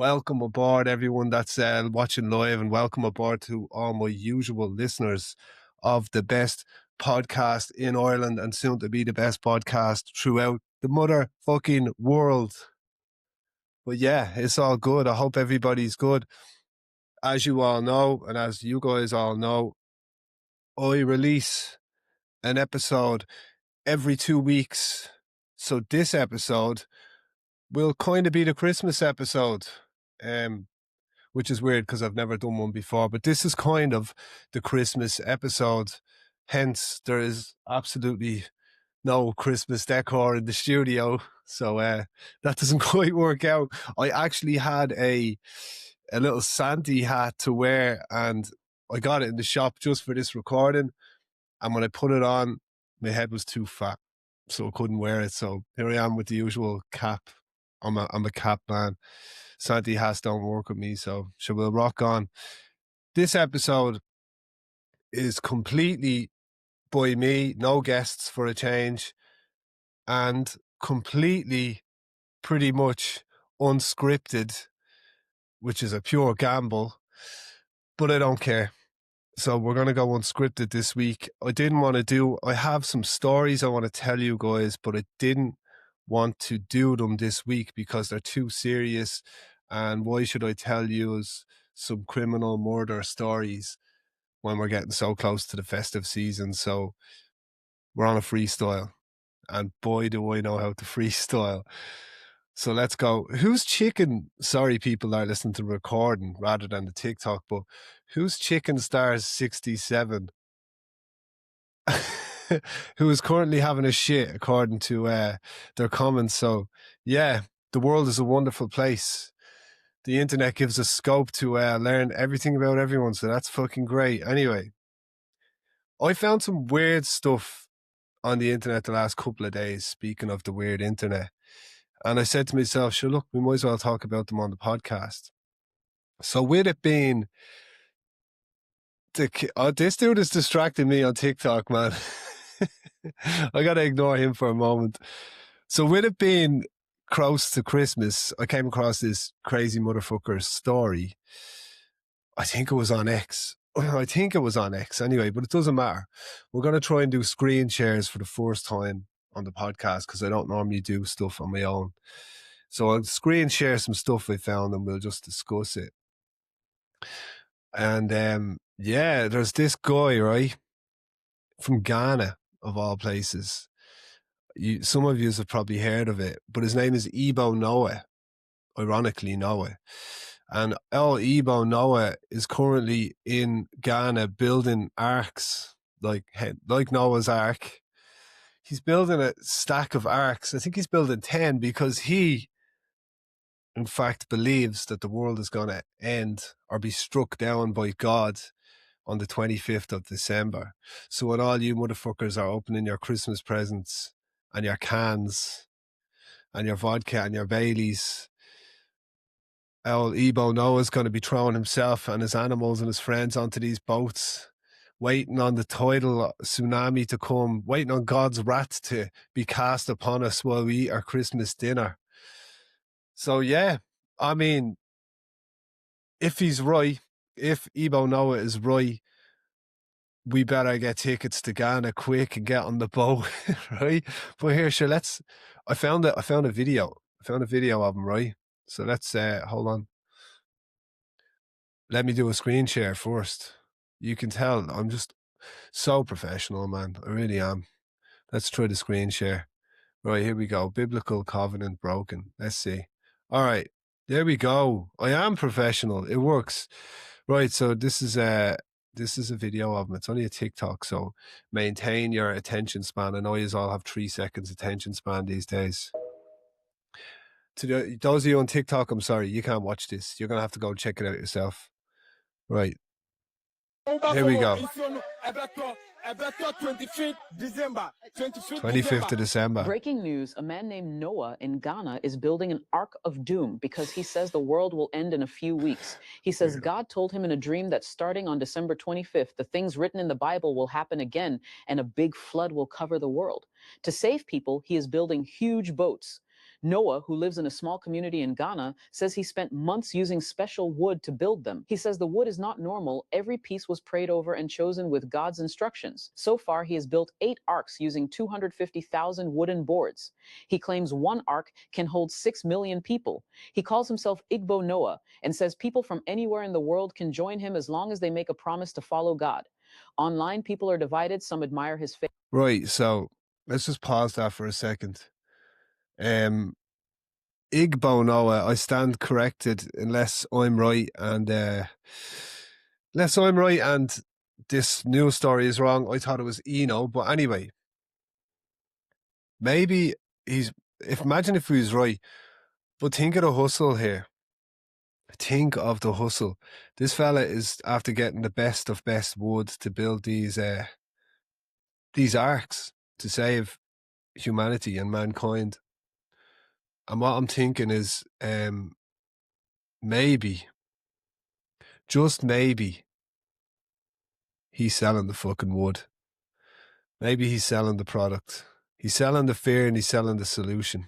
Welcome aboard, everyone that's watching live, and welcome aboard to all my usual listeners of the best podcast in Ireland and soon to be the best podcast throughout the motherfucking world. But yeah, it's all good. I hope everybody's good. As you all know, and as you guys all know, I release an episode every 2 weeks. So this episode will kind of be the Christmas episode. Which is weird because I've never done one before, but this is kind of the Christmas episode. Hence, there is absolutely no Christmas decor in the studio. So that doesn't quite work out. I actually had a little Santa hat to wear, and I got it in the shop just for this recording. And when I put it on, my head was too fat, so I couldn't wear it. So here I am with the usual cap. I'm a cap man. Santa hats don't work with me, so we'll rock on. This episode is completely by me, no guests for a change, and completely pretty much unscripted, which is a pure gamble, but I don't care. So we're going to go unscripted this week. I have some stories I want to tell you guys, but I didn't want to do them this week because they're too serious. And why should I tell you some criminal murder stories when we're getting so close to the festive season? So we're on a freestyle, and boy, do I know how to freestyle. So let's go. Whose chicken? Sorry, people are listening to the recording rather than the TikTok, but who's chicken stars 67? Who is currently having a shit, according to their comments. So yeah, the world is a wonderful place. The internet gives us scope to learn everything about everyone, so that's fucking great. Anyway, I found some weird stuff on the internet the last couple of days, speaking of the weird internet. And I said to myself, sure, look, we might as well talk about them on the podcast. So with it being, this dude is distracting me on TikTok, man. I got to ignore him for a moment. So with it being close to Christmas, I came across this crazy motherfucker's story. I think it was on X. Anyway, but it doesn't matter. We're going to try and do screen shares for the first time on the podcast because I don't normally do stuff on my own. So I'll screen share some stuff I found and we'll just discuss it. And yeah, there's this guy, right, from Ghana, of all places. Some of you have probably heard of it, but his name is Ebo Noah, ironically Noah. And Ebo Noah is currently in Ghana building arks, like Noah's Ark. He's building a stack of arks. I think he's building 10 because he, in fact, believes that the world is going to end or be struck down by God on the 25th of December. So when all you motherfuckers are opening your Christmas presents and your cans and your vodka and your Baileys, old Ebo Noah's going to be throwing himself and his animals and his friends onto these boats, waiting on the tidal tsunami to come, waiting on God's wrath to be cast upon us while we eat our Christmas dinner. So yeah, I mean, if he's right, if Ebo Noah is right, we better get tickets to Ghana quick and get on the boat, right? But here, sure, I found a video of him, right? So let's, hold on. Let me do a screen share first. You can tell I'm just so professional, man. I really am. Let's try the screen share. Right, here we go. Biblical covenant broken. Let's see. All right, there we go. I am professional. It works. Right, so this is a video of him. It's only a TikTok, so maintain your attention span. I know you all have 3 seconds attention span these days. To those of you on TikTok, I'm sorry, you can't watch this. You're going to have to go check it out yourself. Right. Here we go. 25th of December. Breaking news, a man named Noah in Ghana is building an Ark of Doom because he says the world will end in a few weeks. He says God told him in a dream that starting on December 25th, the things written in the Bible will happen again and a big flood will cover the world. To save people, he is building huge boats. Noah, who lives in a small community in Ghana, says he spent months using special wood to build them. He says the wood is not normal. Every piece was prayed over and chosen with God's instructions. So far, he has built 8 arks using 250,000 wooden boards. He claims one ark can hold 6 million people. He calls himself Igbo Noah and says people from anywhere in the world can join him as long as they make a promise to follow God. Online, people are divided. Some admire his faith. Right, so let's just pause that for a second. Igbo Noah, I stand corrected unless I'm right, and this news story is wrong. I thought it was Eno, but anyway, maybe imagine if he was right, but think of the hustle here. Think of the hustle. This fella is after getting the best of best wood to build these arks to save humanity and mankind. And what I'm thinking is, maybe, just maybe, he's selling the fucking wood. Maybe he's selling the product. He's selling the fear and he's selling the solution.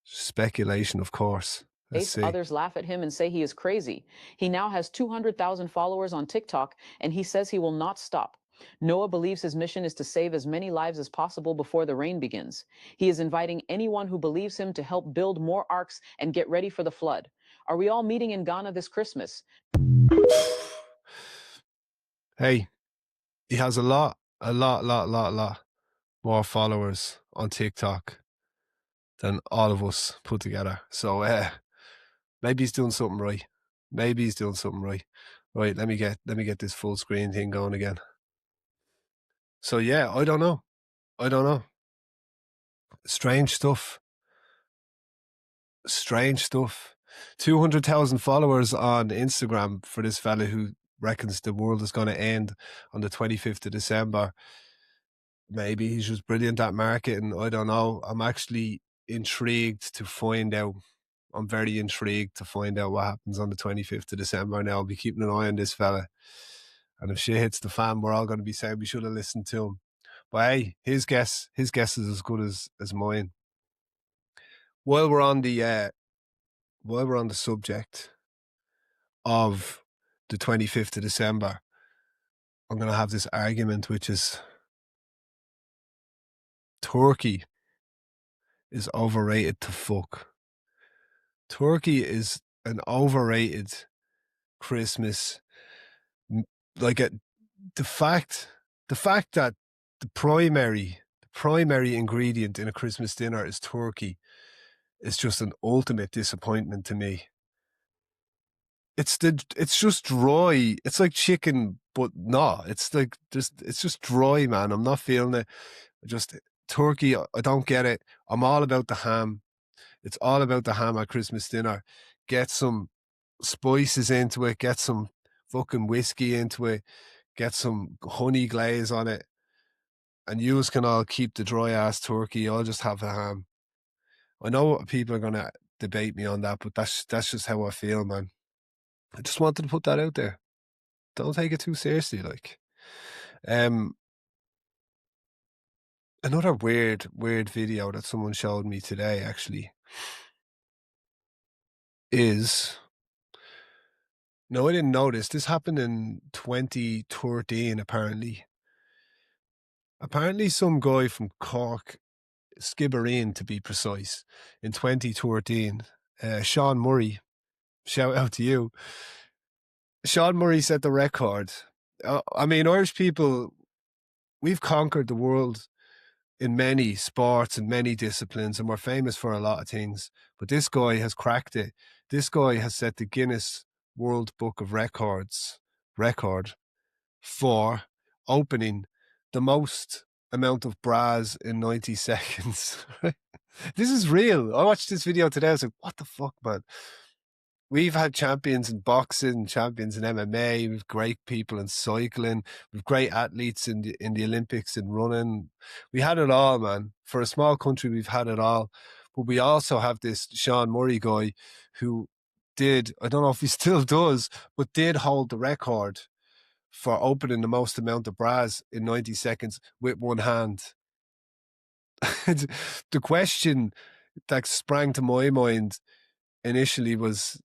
Speculation, of course. Let's see. Others laugh at him and say he is crazy. He now has 200,000 followers on TikTok, and he says he will not stop. Noah believes his mission is to save as many lives as possible before the rain begins. He is inviting anyone who believes him to help build more arks and get ready for the flood. Are we all meeting in Ghana this Christmas? Hey, he has a lot more followers on TikTok than all of us put together. So maybe he's doing something right. Maybe he's doing something right. Right, let me get this full screen thing going again. So yeah, I don't know. Strange stuff. 200,000 followers on Instagram for this fella who reckons the world is going to end on the 25th of December. Maybe he's just brilliant at marketing. I don't know. I'm actually intrigued to find out. I'm very intrigued to find out what happens on the 25th of December now. I'll be keeping an eye on this fella. And if shit hits the fan, we're all going to be saying we should have listened to him. But hey, his guess is as good as mine. While we're on the subject of the 25th of December, I'm going to have this argument, which is turkey is overrated to fuck. Turkey is an overrated Christmas. Like the fact that the primary ingredient in a Christmas dinner is turkey is just an ultimate disappointment to me. It's just dry. It's like chicken, but no, it's just dry, man. I'm not feeling it. Just turkey, I don't get it. I'm all about the ham. It's all about the ham at Christmas dinner. Get some spices into it. Get some fucking whiskey into it. Get some honey glaze on it. And you can all keep the dry ass turkey. I'll just have the ham. I know people are going to debate me on that, but that's just how I feel, man. I just wanted to put that out there. Don't take it too seriously, like. Another weird video that someone showed me today, actually, is... No, I didn't notice. This happened in 2013, apparently. Apparently some guy from Cork, Skibbereen to be precise, in 2013, Sean Murray, shout out to you. Sean Murray set the record. I mean, Irish people, we've conquered the world in many sports and many disciplines, and we're famous for a lot of things. But this guy has cracked it. This guy has set the Guinness World Book of Records record for opening the most amount of bras in 90 seconds. This is real. I watched this video today. I was like, what the fuck, man? We've had champions in boxing, champions in MMA. We've great people in cycling. We've great athletes in the Olympics and running. We had it all, man. For a small country, we've had it all. But we also have this Sean Murray guy who did, I don't know if he still does, but did hold the record for opening the most amount of bras in 90 seconds with one hand. The question that sprang to my mind initially was,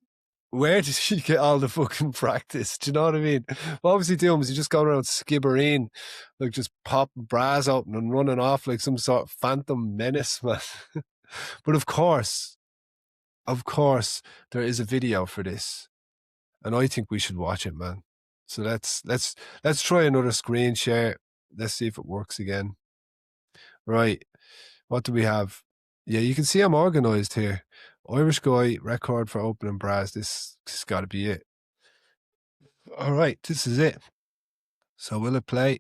where did he get all the fucking practice? Do you know what I mean? What was he doing? Was he just going around skibbereen, like just popping bras open and running off like some sort of phantom menace, man? But of course, there is a video for this, and I think we should watch it, man. So let's try another screen share. Let's see if it works again. Right, what do we have? Yeah, you can see I'm organized here. Irish guy, record for opening bras. This has got to be it. All right, this is it. So will it play?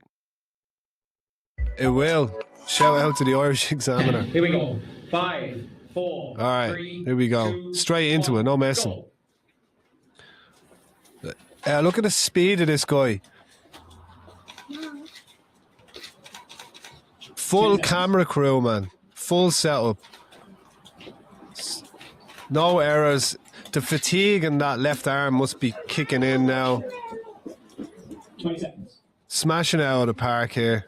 It will. Shout out to the Irish Examiner. Here we go. 5, 4. All right, 3, here we go. 2, Straight into 1, it, no messing. go. Look at the speed of this guy. Full camera crew, man. Full setup. No errors. The fatigue in that left arm must be kicking in now. 20 seconds. Smashing it out of the park here.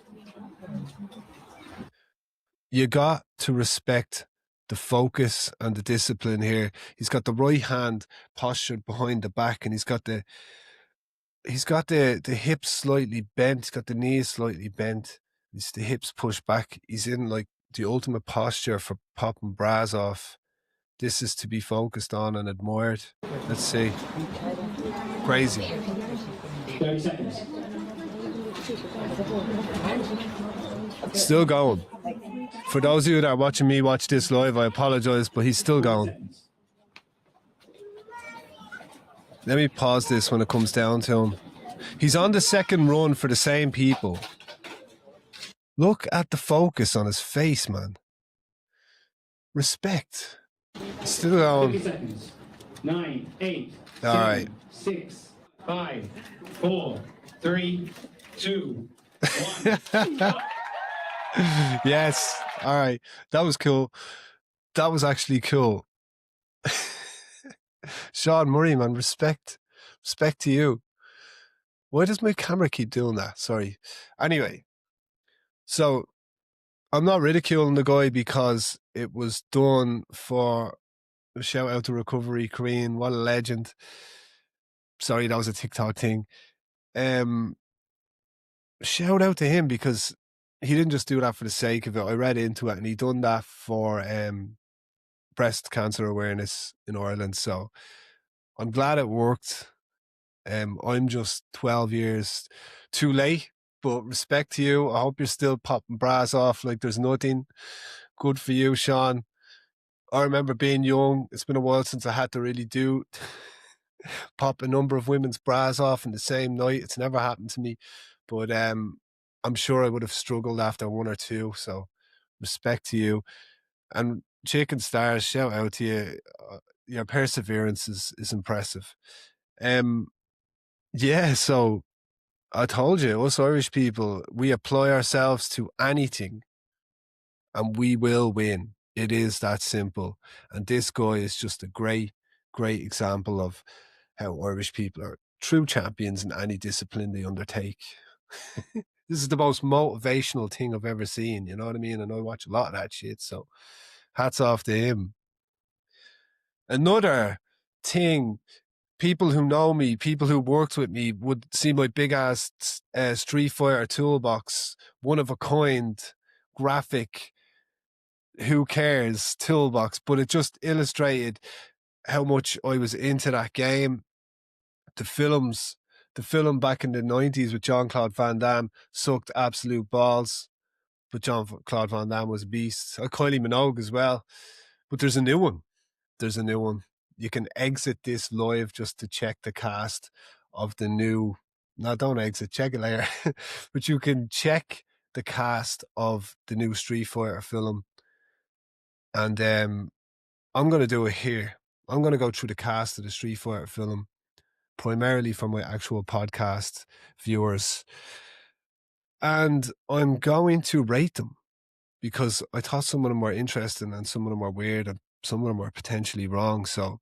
You got to respect the focus and the discipline here. He's got the right hand postured behind the back, and he's got the hips slightly bent. He's got the knees slightly bent. It's the hips pushed back. He's in like the ultimate posture for popping bras off. This is to be focused on and admired. Let's see. Crazy. 30 seconds. Still going. For those of you that are watching me watch this live, I apologize, but he's still going. Let me pause this when it comes down to him. He's on the second run for the same people. Look at the focus on his face, man. Respect. Still going. 50 seconds. 9, 8, All 7, right. 6, 5, 4, 3, 2, 1. Yes. All right. That was cool. That was actually cool. Sean Murray, man, respect. Respect to you. Why does my camera keep doing that? Sorry. Anyway, so I'm not ridiculing the guy because it was done for a shout out to Recovery Queen. What a legend. Sorry, that was a TikTok thing. Shout out to him because he didn't just do that for the sake of it. I read into it and he done that for breast cancer awareness in Ireland. So I'm glad it worked. I'm just 12 years too late, but respect to you. I hope you're still popping bras off like there's nothing. Good for you, Sean. I remember being young. It's been a while since I had to really do pop a number of women's bras off in the same night. It's never happened to me, but I'm sure I would have struggled after one or two. So respect to you. And Chicken Stars, shout out to you. Your perseverance is impressive. Yeah, so I told you, us Irish people, we apply ourselves to anything and we will win. It is that simple. And this guy is just a great, great example of how Irish people are true champions in any discipline they undertake. This is the most motivational thing I've ever seen, you know what I mean? And I watch a lot of that shit, so hats off to him. Another thing, people who know me, people who worked with me would see my big ass Street Fighter toolbox, one of a kind, graphic, who cares toolbox, but it just illustrated how much I was into that game. The film back in the 90s with Jean-Claude Van Damme sucked absolute balls, but Jean-Claude Van Damme was a beast. Kylie Minogue as well, but there's a new one. You can exit this live just to check the cast of the new. No, don't exit. Check it later. But you can check the cast of the new Street Fighter film. And I'm going to do it here. I'm going to go through the cast of the Street Fighter film, primarily for my actual podcast viewers. And I'm going to rate them because I thought some of them were interesting and some of them were weird and some of them were potentially wrong. So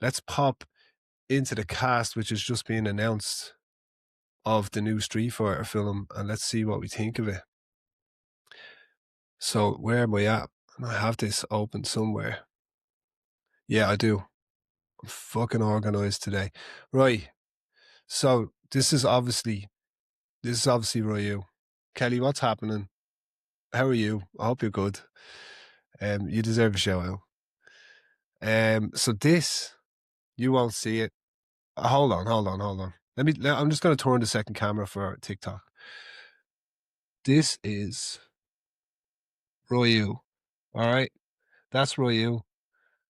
let's pop into the cast, which is just being announced, of the new Street Fighter film, and let's see what we think of it. So where am I at? I have this open somewhere. Yeah, I do. I'm fucking organised today. Right. So this is obviously Ryu. Kelly, what's happening? How are you? I hope you're good. You deserve a shout out. So this, you won't see it. Hold on. I'm just going to turn the second camera for TikTok. This is Ryu. All right. That's Ryu.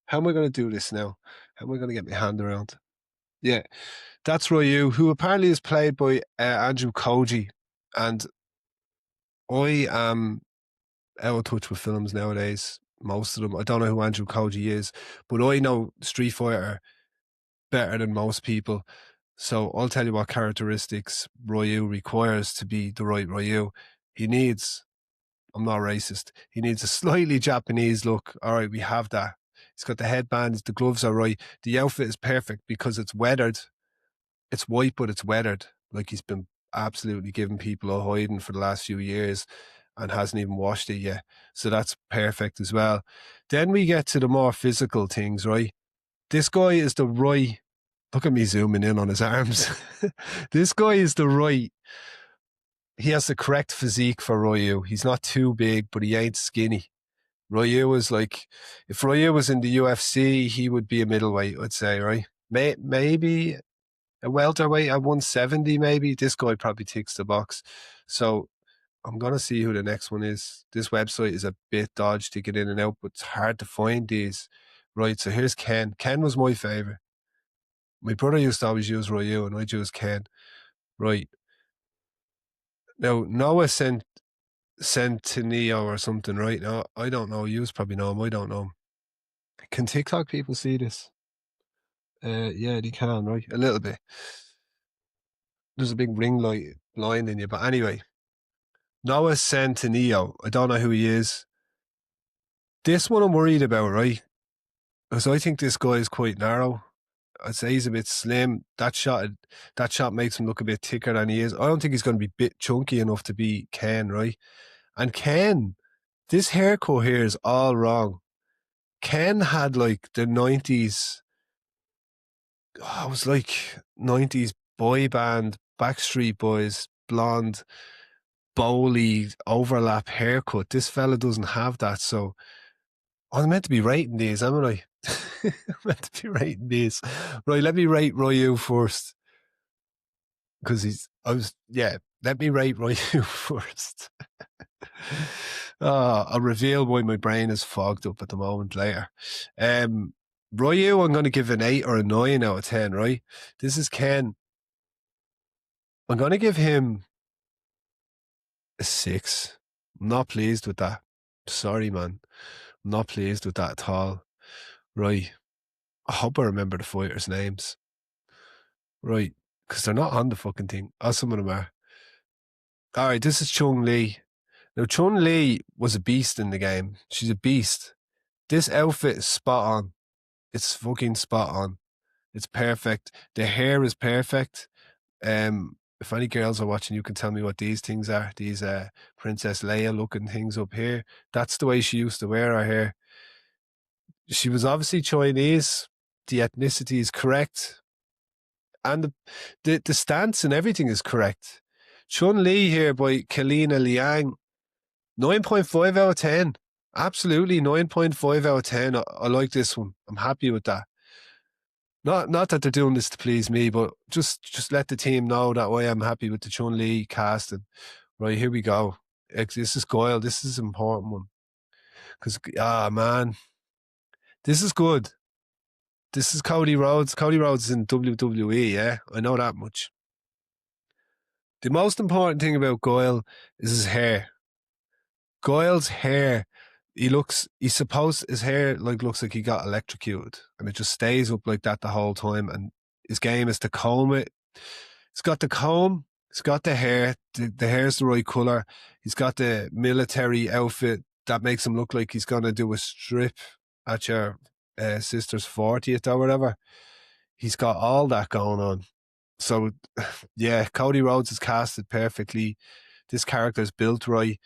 How am I going to do this now? How am I going to get my hand around? Yeah. That's Ryu, who apparently is played by Andrew Koji. And I am out of touch with films nowadays. Most of them. I don't know who Andrew Koji is, but I know Street Fighter better than most people. So I'll tell you what characteristics Ryu requires to be the right Ryu. He needs, I'm not racist, he needs a slightly Japanese look. All right, we have that. He's got the headbands, the gloves are right. The outfit is perfect because it's weathered. It's white, but it's weathered. Like he's been absolutely giving people a hiding for the last few years and hasn't even washed it yet. So that's perfect as well. Then we get to the more physical things, right? This guy is the right, look at me zooming in on his arms. This guy is the right, he has the correct physique for Ryu. He's not too big, but he ain't skinny. Ryu is like, if Ryu was in the UFC, he would be a middleweight, I'd say, right? Maybe a welterweight at 170, maybe. This guy probably ticks the box. So I'm going to see who the next one is. This website is a bit dodgy to get in and out, but it's hard to find these. Right, so here's Ken. Ken was my favourite. My brother used to always use Ryu, and I'd use Ken. Right. Now, Noah Centineo or something, right? Now, I don't know. You probably know him. I don't know him. Can TikTok people see this? Yeah, they can, right? A little bit. There's a big ring light blinding you, but anyway. Noah Centineo. I don't know who he is. This one I'm worried about, right? Because I think this guy is quite narrow. I'd say he's a bit slim. That shot makes him look a bit thicker than he is. I don't think he's going to be bit chunky enough to be Ken, right? And Ken, this haircut here is all wrong. Ken had like the 90s, it was like 90s boy band, Backstreet Boys, blonde, bowly, overlap haircut. This fella doesn't have that, so I'm meant to be rating these, haven't I? I'm meant to be rating these. Right, let me rate Ryu first. Because let me rate Ryu first. I'll reveal why my brain is fogged up at the moment later. Ryu, I'm going to give an 8 or a 9 out of 10, right? This is Ken. I'm going to give him a 6. I'm not pleased with that. Sorry, man. I'm not pleased with that at all. Right. I hope I remember the fighters' names. Right. Because they're not on the fucking thing. Oh, some of them are. All right, this is Chun-Li. Now, Chun-Li was a beast in the game. She's a beast. This outfit is spot on. It's fucking spot on. It's perfect. The hair is perfect. If any girls are watching, you can tell me what these things are. These Princess Leia looking things up here. That's the way she used to wear her hair. She was obviously Chinese. The ethnicity is correct. And the stance and everything is correct. Chun-Li here by Kalina Liang. 9.5 out of 10. Absolutely 9.5 out of 10. I like this one. I'm happy with that. Not that they're doing this to please me, but just let the team know that way I'm happy with the Chun-Li casting. Right, here we go. This is Goyle. This is an important one. Because, man. This is good. This is Cody Rhodes. Cody Rhodes is in WWE, yeah? I know that much. The most important thing about Goyle is his hair. Goyle's hair, his hair looks like he got electrocuted, and it just stays up like that the whole time, and his game is to comb it. He's got the comb, he's got the hair, the hair's the right colour, he's got the military outfit that makes him look like he's going to do a strip at your sister's 40th or whatever. He's got all that going on. So, yeah, Cody Rhodes is casted perfectly. This character's built right.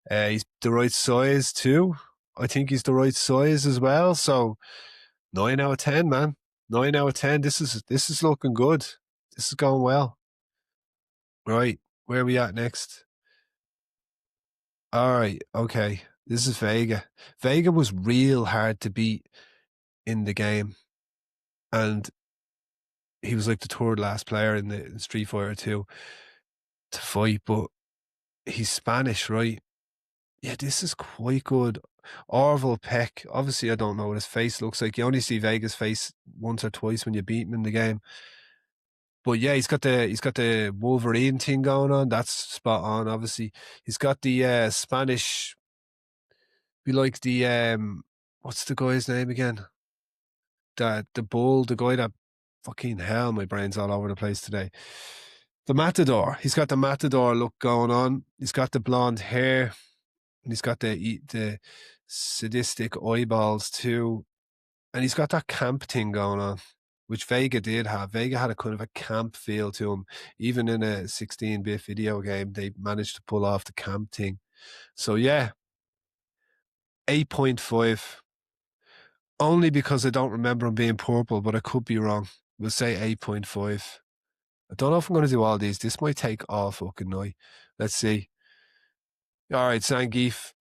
He's the right size too. I think he's the right size as well. So, 9 out of 10, man. 9 out of 10. This is looking good. This is going well. Right. Where are we at next? All right. Okay. This is Vega. Vega was real hard to beat in the game. And he was like the third last player in Street Fighter 2 to fight, but he's Spanish, right? Yeah, this is quite good. Orville Peck. Obviously, I don't know what his face looks like. You only see Vega's face once or twice when you beat him in the game. But yeah, he's got the Wolverine thing going on. That's spot on. Obviously, he's got the Spanish. Be like the what's the guy's name again? The bull, the guy that fucking hell. My brain's all over the place today. The Matador. He's got the Matador look going on. He's got the blonde hair. And he's got the sadistic eyeballs too. And he's got that camp thing going on, which Vega did have. Vega had a kind of a camp feel to him. Even in a 16-bit video game, they managed to pull off the camp thing. So yeah, 8.5. Only because I don't remember him being purple, but I could be wrong. We'll say 8.5. I don't know if I'm going to do all these. This might take all fucking night. Let's see. All right, Zangief.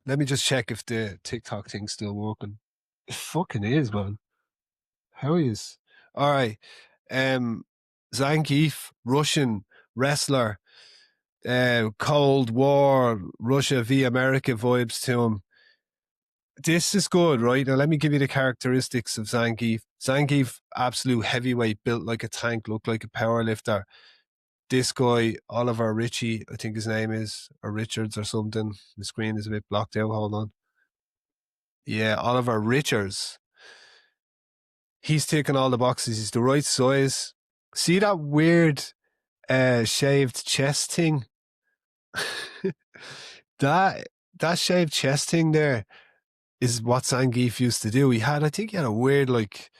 Let me just check if the TikTok thing's still working. It fucking is, man. How is? All right. Zangief, Russian wrestler, Cold War, Russia v America vibes to him. This is good, right? Now, let me give you the characteristics of Zangief. Zangief, absolute heavyweight, built like a tank, looked like a power lifter. This guy, Oliver Ritchie, I think his name is, or Richards or something. The screen is a bit blocked out. Hold on. Yeah, Oliver Richards. He's taking all the boxes. He's the right size. See that weird shaved chest thing? that shaved chest thing there is what Zangief used to do. I think he had a weird like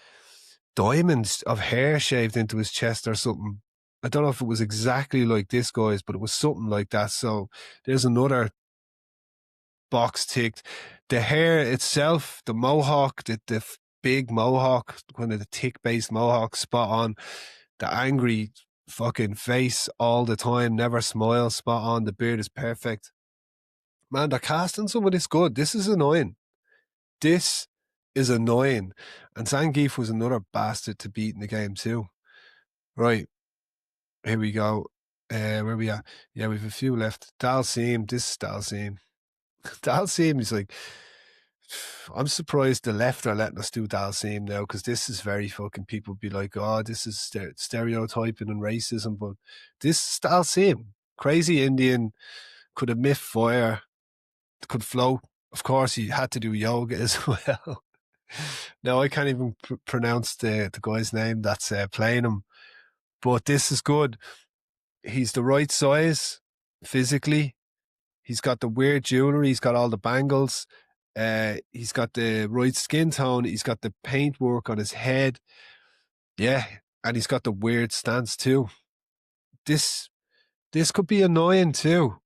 diamonds of hair shaved into his chest or something. I don't know if it was exactly like this guy's, but it was something like that. So there's another box ticked. The hair itself, the mohawk, the big mohawk, kind of the thick-based mohawk, spot on. The angry fucking face all the time, never smile, spot on. The beard is perfect. Man, they're casting some of this good. This is annoying. This is annoying. And Zangief was another bastard to beat in the game too. Right. Here we go. Where we at? Yeah, we have a few left. Dalsim. This is Dalsim. Dalsim is like, I'm surprised the left are letting us do Dalsim now, because this is very fucking, people be like, oh, this is stereotyping and racism, but this is Dalsim. Crazy Indian, could emit fire, could float. Of course, he had to do yoga as well. Now, I can't even pronounce the guy's name that's playing him, but this is good. He's the right size physically. He's got the weird jewelry. He's got all the bangles. He's got the right skin tone. He's got the paintwork on his head. Yeah, and he's got the weird stance too. This could be annoying too.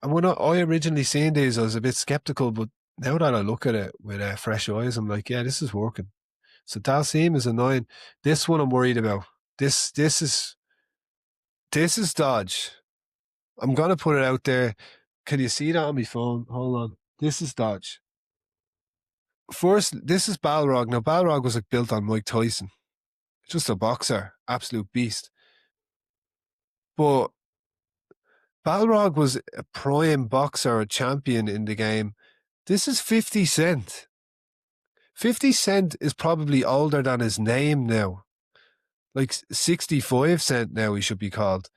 And when I originally seen these, I was a bit skeptical, but now that I look at it with fresh eyes, I'm like, yeah, this is working. So Dalsim is annoying. This one I'm worried about. This is dodge. I'm gonna put it out there. Can you see that on my phone? Hold on. This is dodge. First, this is Balrog. Now, Balrog was like built on Mike Tyson. Just a boxer. Absolute beast. But Balrog was a prime boxer, a champion in the game. This is 50 Cent. 50 Cent is probably older than his name now. Like 65 Cent now he should be called.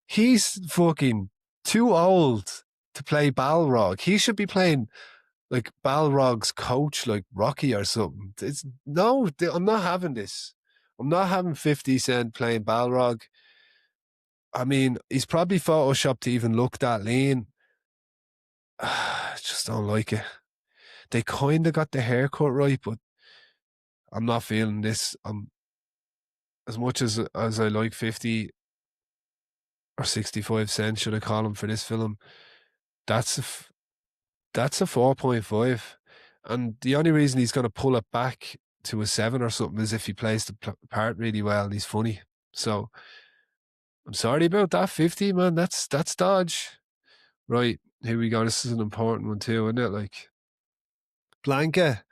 He's fucking too old to play Balrog. He should be playing like Balrog's coach, like Rocky or something. I'm not having this. I'm not having 50 Cent playing Balrog. I mean, he's probably photoshopped to even look that lean. I just don't like it. They kind of got the haircut right, but I'm not feeling this. As much as I like 50 or 65 Cent, should I call him, for this film, that's a 4.5. And the only reason he's going to pull it back to a 7 or something is if he plays the part really well and he's funny. So I'm sorry about that 50, man. That's dodge. Right, here we go. This is an important one too, isn't it? Like Blanca.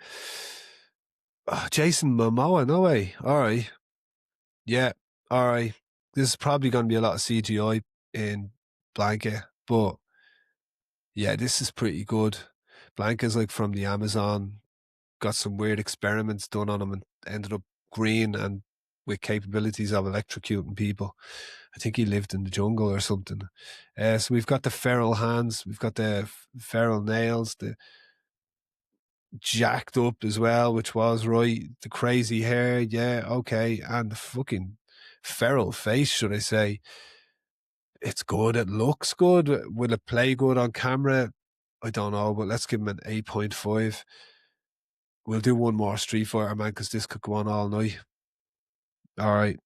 Oh, Jason Momoa, no way. All right. Yeah, all right. This is probably going to be a lot of CGI in Blanca, but yeah, this is pretty good. Blanca's like from the Amazon, got some weird experiments done on him and ended up green and with capabilities of electrocuting people. I think he lived in the jungle or something. So we've got the feral hands, we've got the feral nails, the jacked up as well, which was right. The crazy hair, yeah, okay. And the fucking feral face, should I say. It's good. It looks good. Will it play good on camera? I don't know, but let's give him an 8.5. We'll do one more Street Fighter, man, because this could go on all night. All right.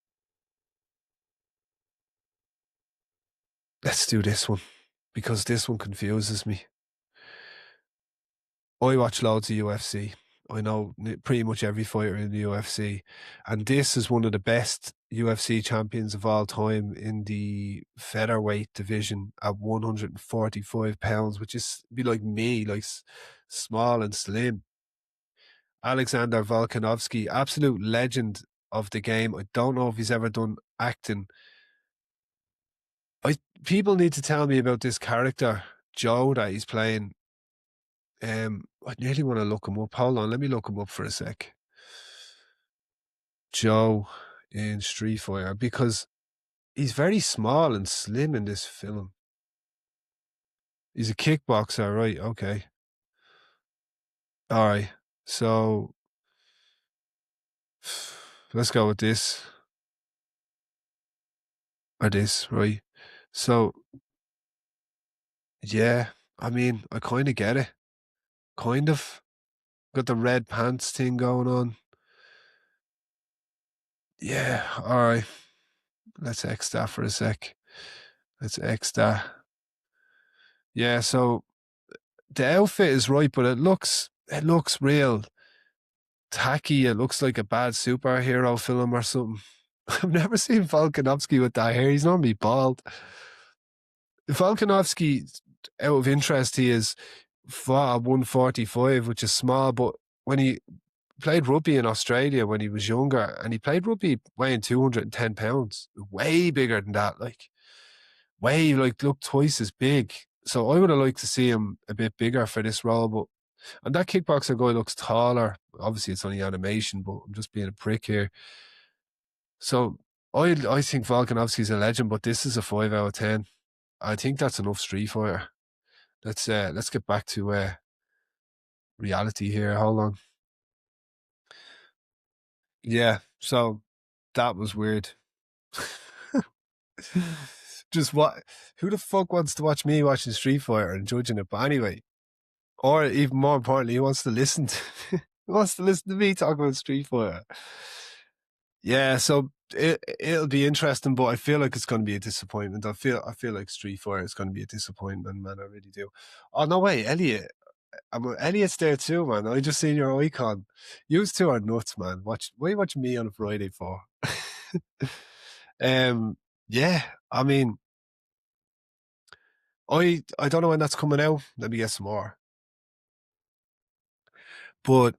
Let's do this one, because this one confuses me. I watch loads of UFC. I know pretty much every fighter in the UFC. And this is one of the best UFC champions of all time in the featherweight division at 145 pounds, which is be like me, like small and slim. Alexander Volkanovski, absolute legend of the game. I don't know if he's ever done acting. People need to tell me about this character, Joe, that he's playing. I nearly want to look him up. Hold on, let me look him up for a sec. Joe in Street Fighter, because he's very small and slim in this film. He's a kickboxer, right? Okay. All right. So let's go with this. Or this, right? So yeah, I mean, I kind of get it. Kind of. Got the red pants thing going on. Yeah, all right. Let's X that for a sec. Let's X that. Yeah, so the outfit is right, but it looks real tacky. It looks like a bad superhero film or something. I've never seen Volkanovski with that hair. He's normally bald. Volkanovski, out of interest, he is fought at 145, which is small, but when he played rugby in Australia when he was younger, and he played rugby weighing 210 pounds, way bigger than that, like looked twice as big. So I would have liked to see him a bit bigger for this role, but and that kickboxer guy looks taller. Obviously, it's only animation, but I'm just being a prick here. So I think Volkanovski's a legend, but this is a 5 out of 10. I think that's enough Street Fighter. Let's get back to reality here. Hold on. Yeah, so that was weird. Just what? Who the fuck wants to watch me watching Street Fighter and judging it? But anyway, or even more importantly, who wants to listen to who wants to listen to me talk about Street Fighter? Yeah, so it'll be interesting, but I feel like it's going to be a disappointment. I feel like Street Fighter is going to be a disappointment, man. I really do. Oh no, wait, Elliot. Elliot's there too, man. I just seen your icon. You two are nuts, man. Why you watching me on a Friday for? Yeah, I mean, I don't know when that's coming out. Let me get some more. But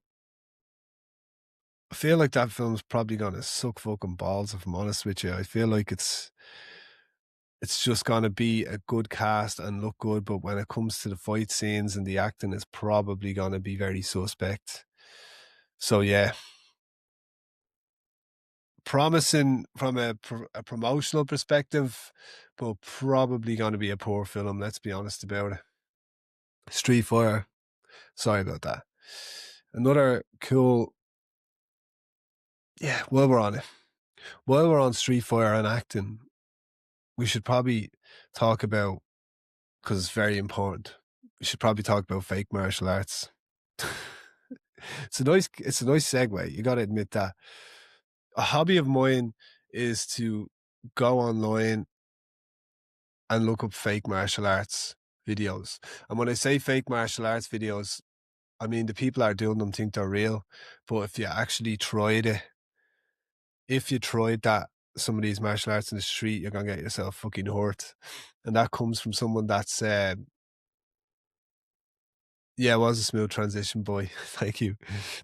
I feel like that film's probably gonna suck fucking balls, if I'm honest with you. I feel like it's just gonna be a good cast and look good, but when it comes to the fight scenes and the acting, it's probably gonna be very suspect. So yeah, promising from a promotional perspective, but probably gonna be a poor film. Let's be honest about it. Street Fighter. Sorry about that. Another cool. Yeah, while we're on Street Fighter and acting, we should probably talk about, because it's very important, we should probably talk about fake martial arts. It's a nice segue. You got to admit that. A hobby of mine is to go online and look up fake martial arts videos. And when I say fake martial arts videos, I mean, the people that are doing them think they're real, but if you actually tried it, if you tried that, some of these martial arts in the street, you're gonna get yourself fucking hurt. And that comes from someone that's yeah, it was a smooth transition, boy. Thank you.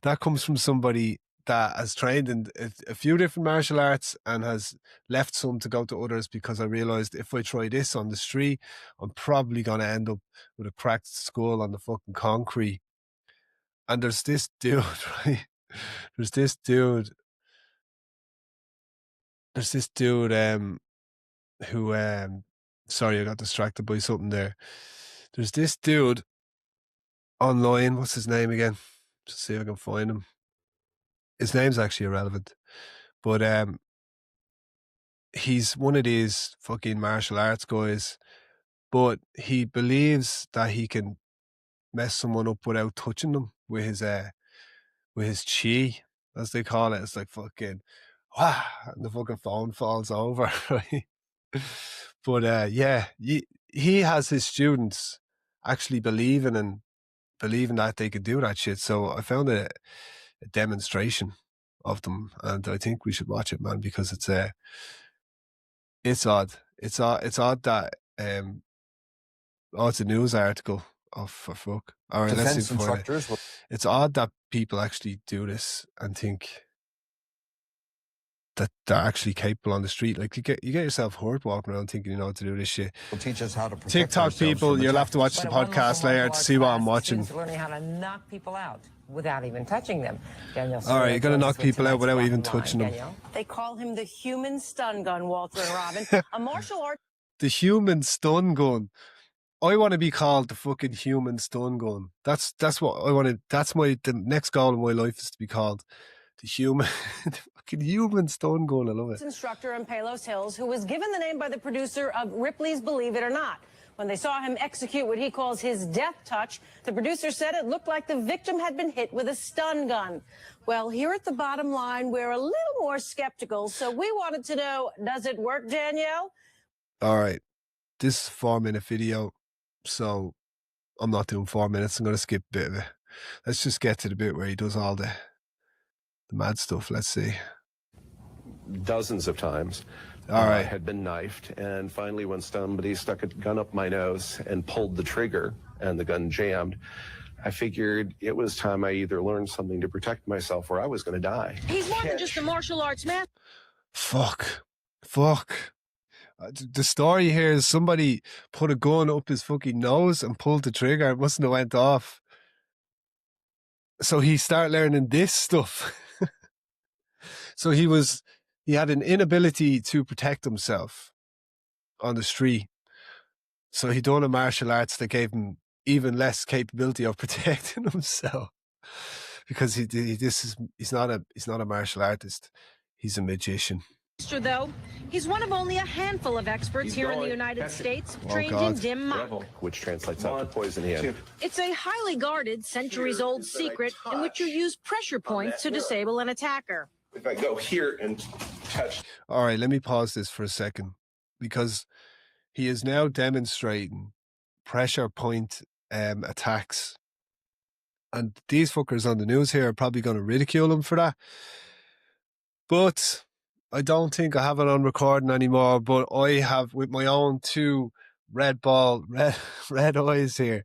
That comes from somebody that has trained in a few different martial arts and has left some to go to others, because I realized if I try this on the street, I'm probably gonna end up with a cracked skull on the fucking concrete. And there's this dude, right? There's this dude who sorry, I got distracted by something there. There's this dude online, what's his name again? Just see if I can find him. His name's actually irrelevant, but he's one of these fucking martial arts guys, but he believes that he can mess someone up without touching them with his chi, as they call it. It's like fucking wow, and the fucking phone falls over, right? But yeah, he has his students actually believing that they could do that shit. So I found a demonstration of them, and I think we should watch it, man, because it's odd. It's odd that oh, it's a news article. Oh, for fuck. All right, let's see. Defense instructors will It's odd that people actually do this and think that they're actually capable on the street. Like you get yourself hurt walking around thinking you know how to do this shit. teach us how to protect TikTok ourselves people, from you'll have to watch attackers. the podcast later to see what I'm watching. Students learning how to knock people out without even touching them. Danielle, All right, you're gonna knock people out without even touching them. Danielle. They call him the human stun gun, Walter and Robin, a martial art. The human stun gun. I want to be called the fucking human stun gun. That's what I want to. That's the next goal in my life is to be called the human, the fucking human stun gun. I love it. Instructor in Palos Hills, who was given the name by the producer of Ripley's Believe It or Not. When they saw him execute what he calls his death touch, the producer said it looked like the victim had been hit with a stun gun. Well, here at the bottom line, we're a little more skeptical, so we wanted to know, does it work, Danielle? All right, this is a 4-minute video, so I'm not doing 4 minutes. I'm going to skip a bit of it. Let's just get to the bit where he does all the mad stuff. Let's see. Dozens of times. All right. I had been knifed, and finally when somebody stuck a gun up my nose and pulled the trigger and the gun jammed, I figured it was time I either learned something to protect myself or I was going to die. He's more than just a martial arts man. Fuck. The story here is somebody put a gun up his fucking nose and pulled the trigger. It mustn't have went off. So he started learning this stuff. So he had an inability to protect himself on the street. So he done a martial arts that gave him even less capability of protecting himself. Because he's not a martial artist. He's a magician. Though, he's one of only a handful of experts here in the United States trained in dim mak. Which translates out to poison hand. It's a highly guarded, centuries-old secret in which you use pressure points to disable an attacker. If I go here and touch. All right, let me pause this for a second, because he is now demonstrating pressure point attacks. And these fuckers on the news here are probably going to ridicule him for that. But I don't think I have it on recording anymore, but I have, with my own 2 red eyes here,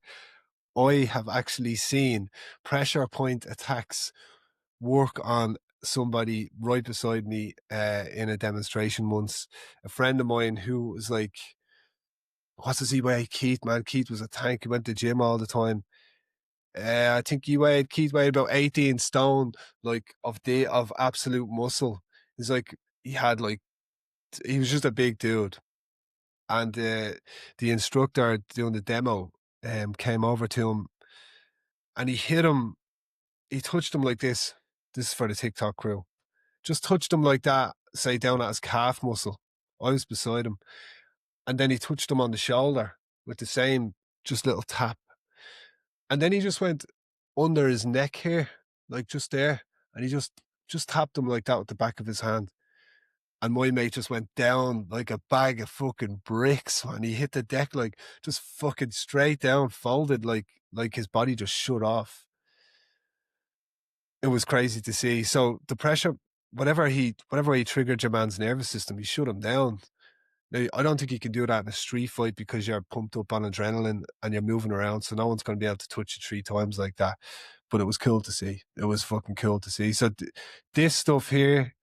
I have actually seen pressure point attacks work on somebody right beside me in a demonstration once. A friend of mine who was like, what does he weigh? Keith, man. Keith was a tank. He went to the gym all the time. I think Keith weighed about 18 stone, like of absolute muscle. He's like, he was just a big dude. And the instructor doing the demo came over to him and he touched him like this. This is for the TikTok crew. Just touched him like that, say down at his calf muscle. I was beside him. And then he touched him on the shoulder with the same just little tap. And then he just went under his neck here, like just there. And he just tapped him like that with the back of his hand. And my mate just went down like a bag of fucking bricks, man. He hit the deck like just fucking straight down, folded like his body just shut off. it was crazy to see. So the pressure, whatever he triggered your man's nervous system, he shut him down. Now, I don't think you can do that in a street fight because you're pumped up on adrenaline and you're moving around, so no one's going to be able to touch you 3 times like that. But it was cool to see. It was fucking cool to see. So this stuff here,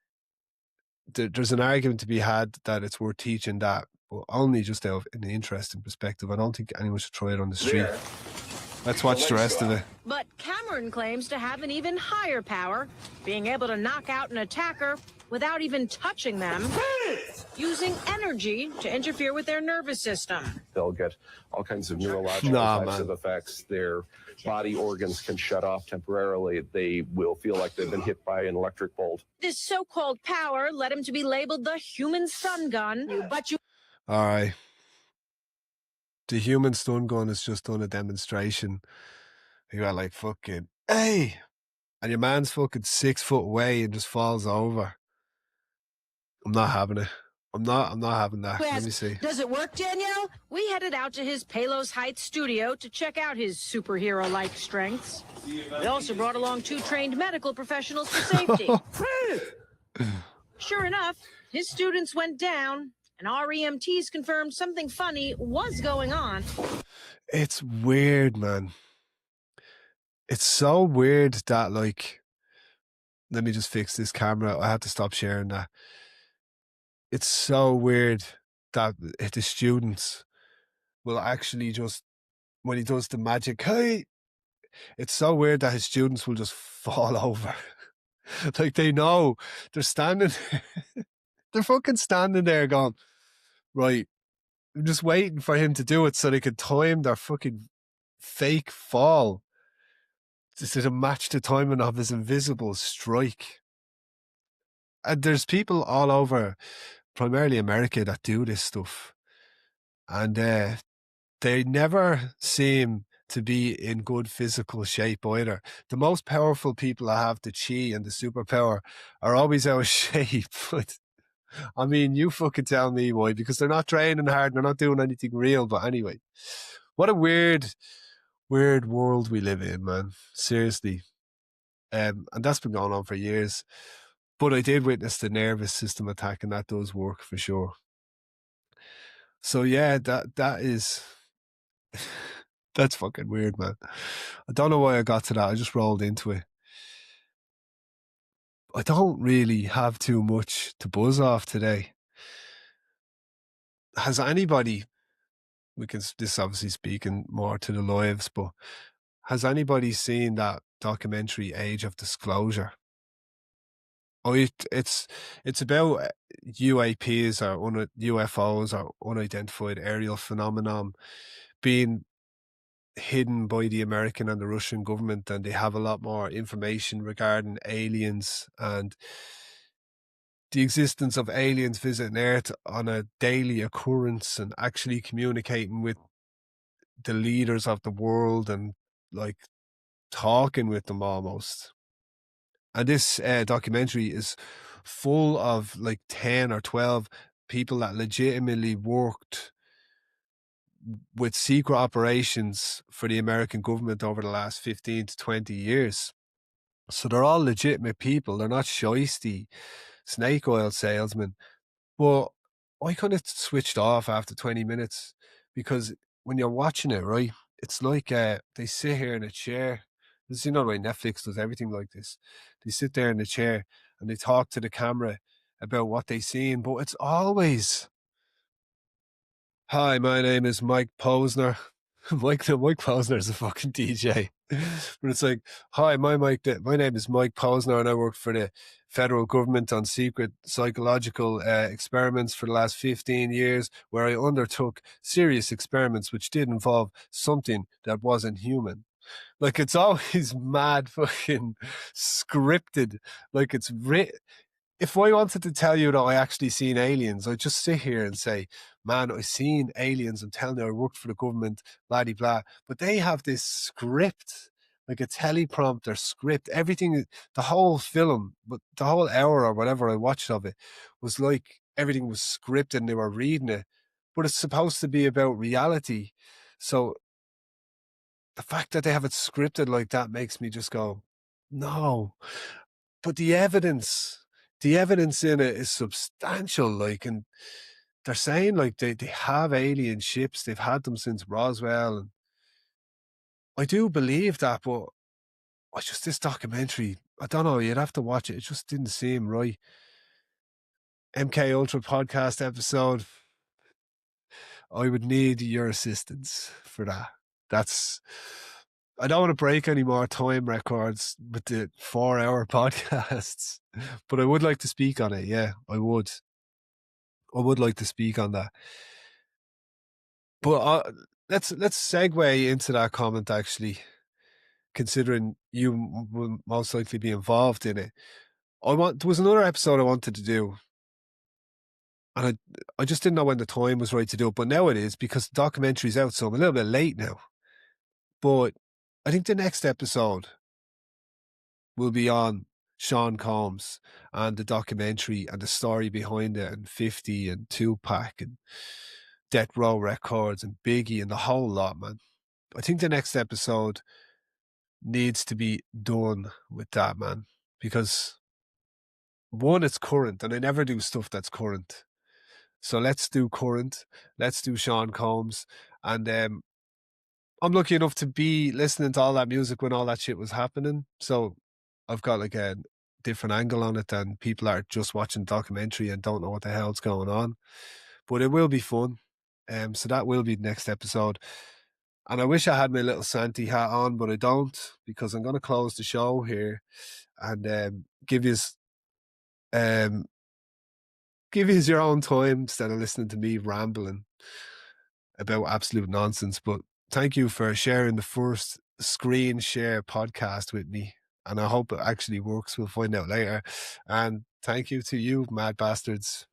there's an argument to be had that it's worth teaching that, but only just out of an interesting perspective. I don't think anyone should try it on the street. Let's watch the rest of it. But Cameron claims to have an even higher power, being able to knock out an attacker without even touching them, using energy to interfere with their nervous system. They'll get all kinds of neurological types of effects. Their body organs can shut off temporarily. They will feel like they've been hit by an electric bolt. This so-called power led him to be labeled the human stun gun, but you... All right. The human stun gun has just done a demonstration. You got like fucking, hey! And your man's fucking 6 foot away and just falls over. I'm not having it. I'm not having that. Let me see. Does it work, Danielle? We headed out to his Palos Heights studio to check out his superhero-like strengths. We also brought along 2 trained medical professionals for safety. Sure enough, his students went down, and our EMTs confirmed something funny was going on. It's weird, man. It's so weird that, like, let me just fix this camera. I had to stop sharing that. It's so weird that the students will actually just, when he does the magic, hey, it's so weird that his students will just fall over. Like, they know they're standing, they're fucking standing there going, right, I'm just waiting for him to do it so they can time their fucking fake fall to match the timing of his invisible strike. And there's people all over, primarily America, that do this stuff. And they never seem to be in good physical shape either. The most powerful people that have the chi and the superpower are always out of shape. But I mean, you fucking tell me why, because they're not training hard, they're not doing anything real. But anyway, what a weird world we live in, man. Seriously. And that's been going on for years. But I did witness the nervous system attack, and that does work for sure. So yeah, that is that's fucking weird, man. I don't know why I got to that. I just rolled into it. I don't really have too much to buzz off today. Has anybody, this obviously speaking more to the lives, but has anybody seen that documentary Age of Disclosure? Oh, it's about UAPs or UFOs or unidentified aerial phenomenon being hidden by the American and the Russian government, and they have a lot more information regarding aliens and the existence of aliens visiting Earth on a daily occurrence and actually communicating with the leaders of the world and like talking with them almost. And this documentary is full of like 10 or 12 people that legitimately worked with secret operations for the American government over the last 15 to 20 years. So they're all legitimate people. They're not shysty snake oil salesmen. But I kind of switched off after 20 minutes because when you're watching it, right, it's like they sit here in a chair. You know, right, Netflix does everything like this. They sit there in the chair and they talk to the camera about what they seen, but it's always, hi, my name is Mike Posner. Mike Posner is a fucking DJ. But it's like, hi, my name is Mike Posner and I work for the federal government on secret psychological experiments for the last 15 years where I undertook serious experiments which did involve something that wasn't human. Like, it's always mad fucking scripted. Like, it's written. If I wanted to tell you that I actually seen aliens, I'd just sit here and say, man, I seen aliens. I'm telling you, I worked for the government, blah, blah, blah. But they have this script, like a teleprompter script. Everything, the whole film, but the whole hour or whatever I watched of it was like everything was scripted and they were reading it. But it's supposed to be about reality. So the fact that they have it scripted like that makes me just go, No. But the evidence in it is substantial, like, and they're saying like they have alien ships, they've had them since Roswell, and I do believe that, but this documentary, I don't know, you'd have to watch it. It just didn't seem right. MK Ultra podcast episode, I would need your assistance for that. I don't want to break any more time records with the 4-hour podcasts, but I would like to speak on it. Yeah, I would like to speak on that. But let's segue into that comment, actually, considering you will most likely be involved in it. There was another episode I wanted to do, and I just didn't know when the time was right to do it, but now it is, because the documentary's out, so I'm a little bit late now. But I think the next episode will be on Sean Combs and the documentary and the story behind it, and 50 and Tupac and Death Row Records and Biggie and the whole lot, man. I think the next episode needs to be done with that, man, because one, it's current, and I never do stuff that's current. So let's do current. Let's do Sean Combs. And I'm lucky enough to be listening to all that music when all that shit was happening. So I've got like a different angle on it than people are just watching the documentary and don't know what the hell's going on. But it will be fun. So that will be the next episode. And I wish I had my little Santy hat on, but I don't, because I'm going to close the show here and give you your own time instead of listening to me rambling about absolute nonsense. But thank you for sharing the first screen share podcast with me, and I hope it actually works. We'll find out later. And thank you to you, mad bastards,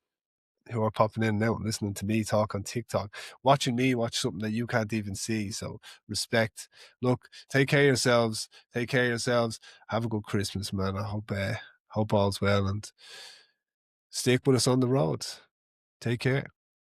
who are popping in and out and listening to me talk on TikTok, watching me watch something that you can't even see. So respect. Look, take care of yourselves. Have a good Christmas, man. I hope all's well, and stick with us on the road. Take care.